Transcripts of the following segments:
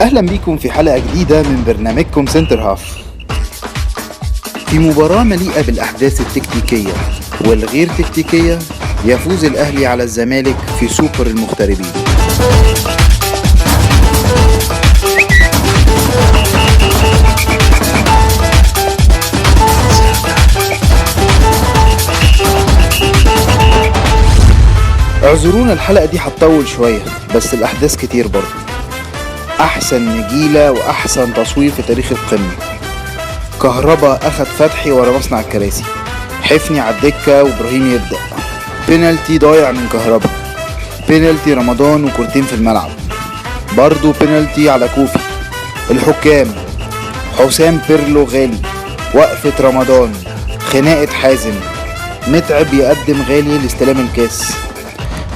أهلا بيكم في حلقة جديدة من برنامجكم سنتر هاف. في مباراة مليئة بالأحداث التكتيكية والغير تكتيكية، يفوز الأهلي على الزمالك في سوبر المغتربين. اعذرونا الحلقة دي هتطول شوية، بس الأحداث كتير برضو. أحسن نجيلة وأحسن تصوير في تاريخ القمة. كهربا أخد فتحي ورا مصنع الكراسي، حفني على الدكة وإبراهيم يبدأ، بينالتي ضايع من كهربا، بينالتي رمضان وكورتين في الملعب، برضو بينالتي على كوفي. الحكام حسام بيرلو غالي، وقفة رمضان، خناقة حازم، متعب يقدم غالي لاستلام الكاس،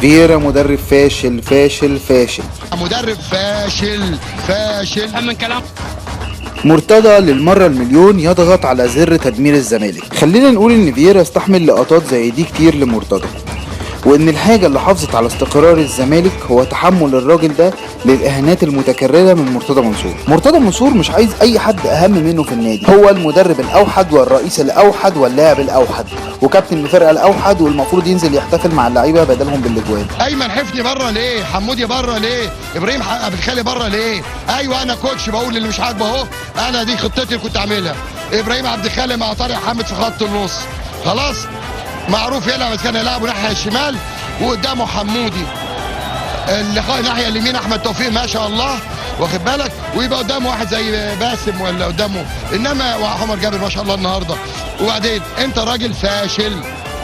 فييرا مدرب فاشل فاشل فاشل، مدرب فاشل من كلام. مرتضى للمرة المليون يضغط على زر تدمير الزمالك. خلينا نقول ان فييرا استحمل لقطات زي دي كتير لمرتضى، وان الحاجة اللي حافظت على استقرار الزمالك هو تحمل الراجل ده للاهانات المتكررة من مرتضى منصور مش عايز اي حد اهم منه في النادي. هو المدرب الاوحد والرئيس الاوحد واللاعب الاوحد وكابتن الفرقة الاوحد، والمفروض ينزل يحتفل مع اللعيبة بدلهم بالاجوان. ايمن حفني بره ليه؟ حمودي بره ليه؟ ابراهيم عبد الخالق بره ليه؟ ايوه انا كوتش بقول اللي مش عاجبه اهو، انا دي خطتي اللي كنت اعملها. ابراهيم عبد الخالق مع طارق حامد في خط النص، خلاص معروف يلعب، كان يلعبه ناحيه الشمال وقدامه حمودي، الناحيه اليمين احمد توفيق ما شاء الله، واخد بالك، ويبقى قدامه واحد زي باسم ولا قدامه، انما عمر جابر ما شاء الله النهارده. وبعدين انت راجل فاشل،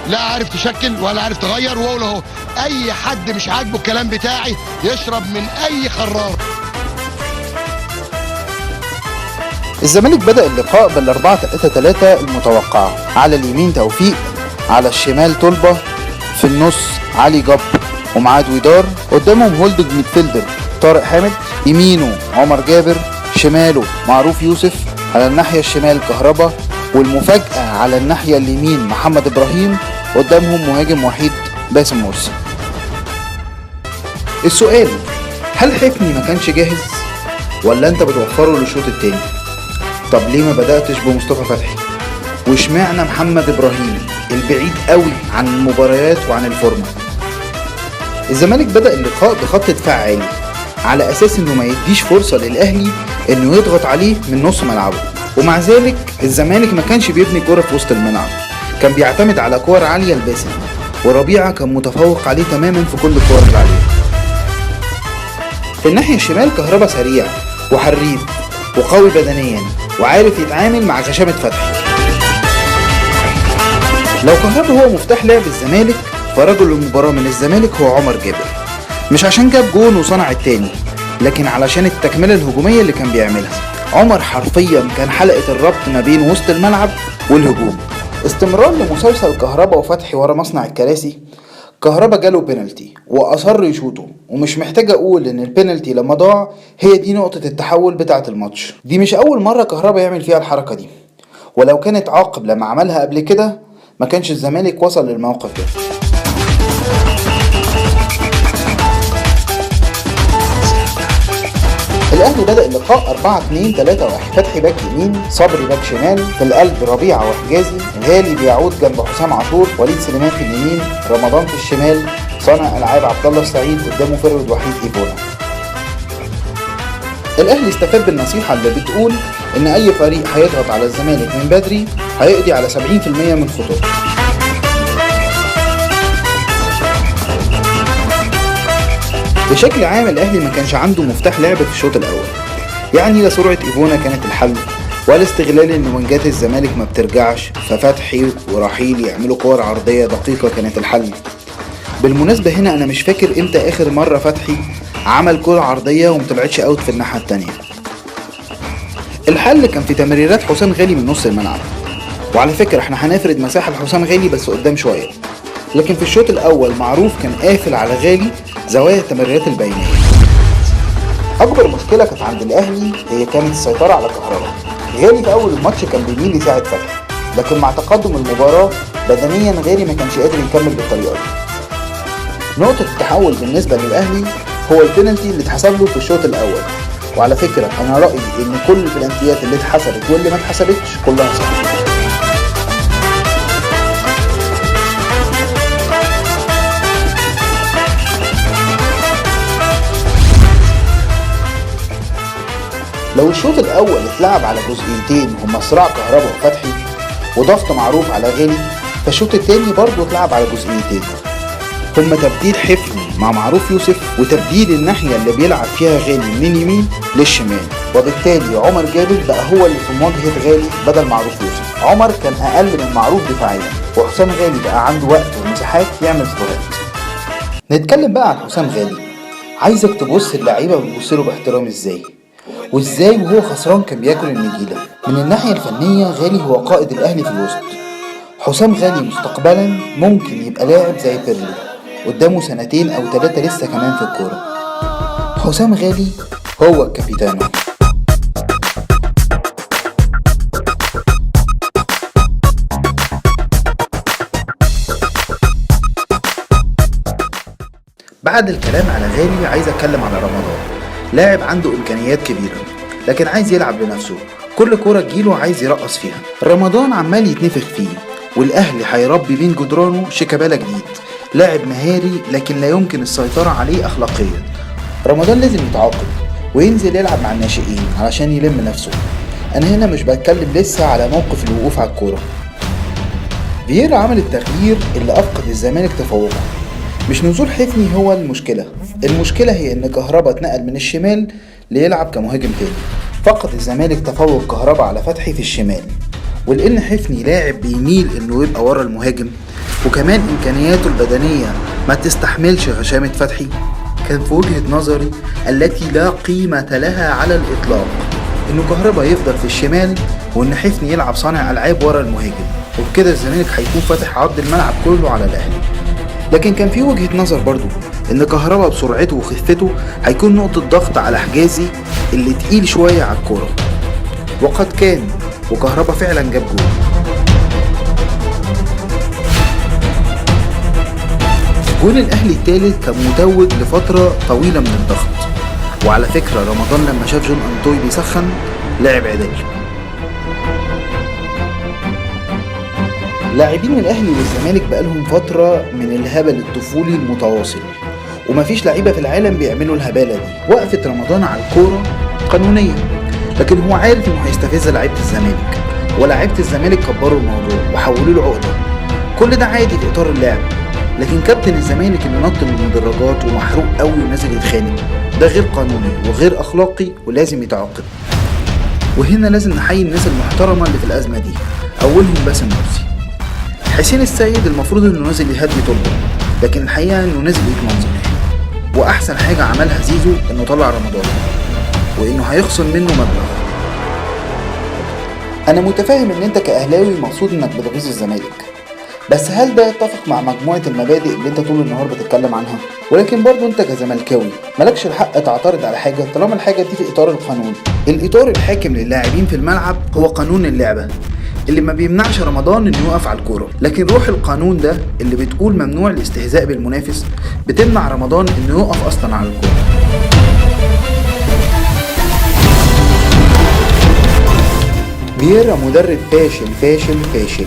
لا عارف تشكل ولا عارف تغير. واقول اهو اي حد مش عاجبه الكلام بتاعي يشرب من اي خرار. الزمالك بدأ اللقاء بال4-3-3 المتوقعة. على اليمين توفيق، على الشمال طلبة، في النص علي جبر ومعاه دويدار، قدامهم هولدنج ميدفيلدر طارق حامد، يمينه عمر جابر، شماله معروف يوسف، على الناحية الشمال كهربا، والمفاجأة على الناحية اليمين محمد إبراهيم، قدامهم مهاجم وحيد باسم مرسي. السؤال، هل حفني ما كانش جاهز ولا انت بتوفره للشوط التاني؟ طب ليه ما بدأتش بمصطفى فتحي؟ واشمعنى محمد إبراهيم البعيد قوي عن المباريات وعن الفورمة؟ الزمالك بدأ اللقاء بخط دفاع عالي على أساس إنه ما يديش فرصة للأهلي إنه يضغط عليه من نص ملعبه، ومع ذلك الزمالك ما كانش بيبني كرة في وسط الملعب، كان بيعتمد على كور عالية لباسم، وربيعة كان متفوق عليه تماما في كل الكور العالية. في الناحية الشمال كهربا سريع وحريف وقوي بدنيا وعارف يتعامل مع غشامة فتحي. لو كهربا هو مفتاح لعب الزمالك، فرجل المباراة من الزمالك هو عمر جابر، مش عشان جاب جون وصنع التاني، لكن علشان التكملة الهجومية اللي كان بيعملها. عمر حرفيا كان حلقة الربط ما بين وسط الملعب والهجوم. استمرار لمسلسل كهربا وفتحي ورا مصنع الكراسي، كهربا جاله بينالتي وأصر يشوطه، ومش محتاج أقول إن البينالتي لما ضاع هي دي نقطة التحول بتاعة الماتش. دي مش أول مرة كهربا يعمل فيها الحركة دي، ولو كانت عاقب لما عملها قبل كده ما كانش الزمالك وصل للموقف ده. الأهلي بدأ اللقاء 4-2-3-1، فتحي باك يمين، صبري باك شمال، في القلب ربيعة وحجازي، الهالي بيعود جنب حسام عاشور، وليد سليمان في اليمين، رمضان في الشمال، صانع ألعاب عبد الله السعيد، قدامه فرود وحيد إيفونا. الأهلي استفاد بالنصيحة اللي بتقول إن أي فريق هيضغط على الزمالك من بدري هيقضي على 70% من خطوطه. بشكل عام الأهلي ما كانش عنده مفتاح لعب في الشوط الأول، يعني لا سرعة إيفونا كانت الحل ولا استغلال إن وينجات الزمالك ما بترجعش، ففتحي ورحيل يعملوا كور عرضية دقيقة كانت الحل. بالمناسبة هنا أنا مش فاكر إمتى آخر مرة فتحي عمل كرة عرضية ومطلعتش أوت في الناحية التانية. الحل كان في تمريرات حسام غالي من نص الملعب، وعلى فكرة احنا هنفرد مساحة لحسام غالي بس قدام شوية، لكن في الشوط الأول معروف كان قافل على غالي زوايا التمريرات البينية. أكبر مشكلة كانت عند الأهلي هي كانت السيطرة على كهربا. غالي في أول الماتش كان بيميل يساعد فتحي، لكن مع تقدم المباراة بدنيا غالي ما كانش قادر يكمل بالطريقة دي. نقطة التحول بالنسبة للأهلي هو البينالتي اللي اتحسب له في الشوط الأول، وعلى فكرة انا رأيي ان كل البلانتيات اللي اتحسبت واللي ما اتحسبتش كلها صح. لو الشوط الاول اتلعب على جزئيتين هما صراع كهربا وفتحي وضغط معروف على غالي، فالشوط التاني برضه اتلعب على جزئيتين هما تبديل حفني مع معروف يوسف وتبديل الناحية اللي بيلعب فيها غالي من اليمين للشمال، وبالتالي عمر جابر بقى هو اللي في مواجهة غالي بدل معروف يوسف. عمر كان اقل من معروف دفاعيا، وحسام غالي بقى عنده وقت ومساحات يعمل سكورات. نتكلم بقى عن حسام غالي. عايزك تبص اللعيبة بتبصله باحترام ازاي وازاي وهو خسران كان بياكل النجيلة. من الناحية الفنية غالي هو قائد الاهلي في الوسط. حسام غالي مستقبلا ممكن يبقى لاعب زي بيرلو، قدامه 2 أو 3 لسه كمان في الكورة. حسام غالي هو الكابيتانو. بعد الكلام على غالي عايز اتكلم على رمضان. لاعب عنده امكانيات كبيرة لكن عايز يلعب لنفسه، كل كورة تجيله عايز يرقص فيها. رمضان عمال يتنفخ فيه، والاهلي هيربي بين جدرانه شيكابالا جديد، لاعب مهاري لكن لا يمكن السيطرة عليه اخلاقيا. رمضان لازم يتعاقب وينزل يلعب مع الناشئين علشان يلم نفسه. انا هنا مش بتكلم لسه على موقف الوقوف على الكورة. فييرا عمل التغيير اللي افقد الزمالك تفوقه. مش نزول حفني هو المشكلة هي ان كهربا اتنقل من الشمال ليلعب كمهاجم تاني. فقد الزمالك تفوق كهربا على فتحي في الشمال، ولان حفني لاعب بيميل انه يبقى ورا المهاجم وكمان امكانياته البدنية ما تستحملش غشامة فتحي، كان في وجهة نظري التي لا قيمة لها على الاطلاق انه كهربا يفضل في الشمال وان حفني يلعب صانع العاب ورا المهاجم، وبكده الزمالك هيكون فاتح عرض الملعب كله على الاهلي. لكن كان في وجهة نظر برضو ان كهربا بسرعته وخفته هيكون نقطة ضغط على حجازي اللي تقيل شوية على الكورة، وقد كان، وكهربا فعلا جاب جول. جول الاهلي الثالث كان متوج لفترة طويلة من الضغط. وعلى فكرة رمضان لما شاف جون انطوي بيسخن لعب عدل. لاعبين الاهلي والزمالك بقالهم فترة من الهبل الطفولي المتواصل، ومفيش لعيبة في العالم بيعملوا الهبالة دي. وقفة رمضان على الكورة قانونية، لكن هو عارف انه هيستفز لعيبة الزمالك، ولاعيبة الزمالك كبروا الموضوع وحولوا له عقدة. كل ده عادي في اطار اللعب، لكن كابتن الزمالك اللي نط من المدرجات ومحروق قوي ونازل يتخانق ده غير قانوني وغير اخلاقي ولازم يتعاقب. وهنا لازم نحيي الناس المحترمة اللي في الازمة دي، اولهم باسم مرسي. حسين السيد المفروض انه نازل يهدي طلبه، لكن الحقيقة انه نازل يتمنظر. واحسن حاجة عملها زيزو انه طلع رمضان وانه هيخصم منه مبلغ. انا متفاهم ان انت كاهلاوي مقصود انك بتغيظ الزمالك، بس هل ده يتفق مع مجموعة المبادئ اللي انت طول النهار بتتكلم عنها؟ ولكن برضو انت كزملكاوي مالكش الحق تعترض على حاجة طالما الحاجة دي في اطار القانون. الاطار الحاكم للاعبين في الملعب هو قانون اللعبة اللي ما بيمنعش رمضان انه يقف على الكورة، لكن روح القانون ده اللي بتقول ممنوع الاستهزاء بالمنافس بتمنع رمضان انه يقف اصلا على الكورة. فييرا مدرب فاشل.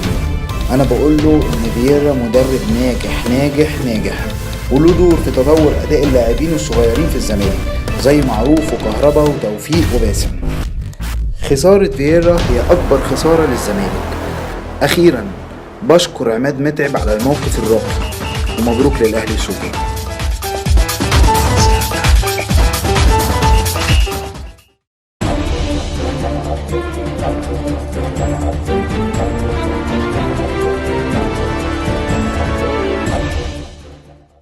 انا بقول له ان فييرا مدرب ناجح وله دور في تطور اداء اللاعبين الصغيرين في الزمالك زي معروف وكهربا وتوفيق وباسم. خسارة فييرا هي اكبر خسارة للزمالك. اخيرا بشكر عماد متعب على الموقف الراقي، ومبروك للاهلي سوبر.